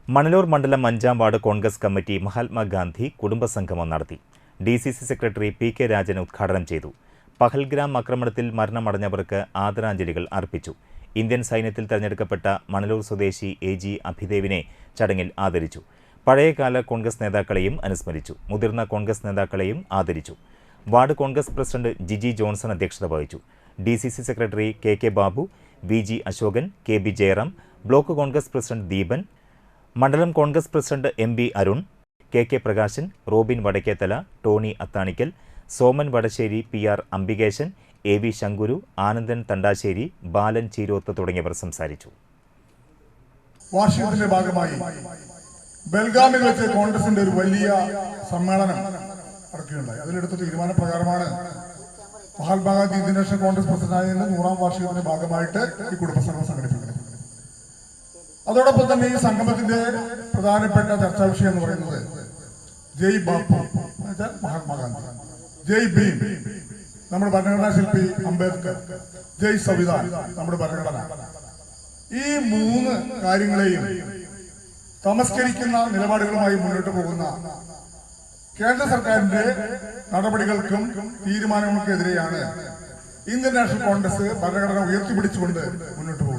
മണലൂർ മണ്ഡലം 5-ാം ward Congress committee Mahatma Gandhi കുടുംബസംഗമം നടത്തി. DCC secretary P K. Rajan ഉദ്ഘാടനം ചെയ്തു. പഹൽഗ്രാം ആക്രമണത്തിൽ മരണമടഞ്ഞവർക്ക് ആദരാഞ്ജലികൾ അർപ്പിച്ചു. ഇന്ത്യൻ സൈന്യത്തിൽ തെരഞ്ഞെടുക്കപ്പെട്ട മണലൂർ സ്വദേശി എ.ജി. അഭിദേവിനെ ചടങ്ങിൽ ആദരിച്ചു. പഴയകാല കോൺഗ്രസ് നേതാക്കളെയും അനുസ്മരിച്ചു. മുതിർന്ന കോൺഗ്രസ് നേതാക്കളെയും ആദരിച്ചു. Ward Congress president Jiji Johnson അധ്യക്ഷത വഹിച്ചു. DCC secretary K K. Babu, V G. Ashokan, K B. Jayaram, block Congress president Deepan, Mandalam Congress president M B. Arun, K K. Prakashan, Robin Vadakkethala, Tony Athanikkal, Soman Vadasseri, P R. Ambikesan, A V. Shankuru, Anandan Thandasseri, Balan Cheeroth തുടങ്ങിയവർ സംസാരിച്ചു. വാർഷികത്തിന്റെ ഭാഗമായി ബെൽഗാമിൽ വെച്ച് കോൺഗ്രസിന്റെ ഒരു വലിയ സമ്മേളനം നടക്കുകയുണ്ടായി. അതിലെടുത്ത തീരുമാനപ്രകാരമാണ് മഹാത്മാഗാന്ധി ഇന്ത്യൻ കോൺഗ്രസ് പ്രസിഡന്റായതിന്റെ 100-ാം വാർഷികത്തിന്റെ ഭാഗമായിട്ട് ഈ കുടുംബസംഗമം സംഘടിപ്പിക്കുന്നത്. അതോടൊപ്പം തന്നെ ഈ സംഗമത്തിന്റെ പ്രധാനപ്പെട്ട ചർച്ചാ വിഷയം എന്ന് പറയുന്നത് ജയ് ബാപ്പു മഹാത്മാഗാന്ധി, ജയ് ഭീം നമ്മുടെ ഭരണഘടനാ ശില്പി അംബേദ്കർ, ജയ് സംവിധാൻ നമ്മുടെ ഭരണഘടന, ഈ 3 കാര്യങ്ങളെയും തമസ്കരിക്കുന്ന നിലപാടുകളുമായി മുന്നോട്ട് പോകുന്ന കേന്ദ്ര സർക്കാരിന്റെ നടപടികൾക്കും തീരുമാനങ്ങൾക്കെതിരെയാണ് ഇന്ത്യൻ നാഷണൽ കോൺഗ്രസ് ഭരണഘടന ഉയർത്തിപ്പിടിച്ചുകൊണ്ട് മുന്നോട്ട് പോകുന്നത്.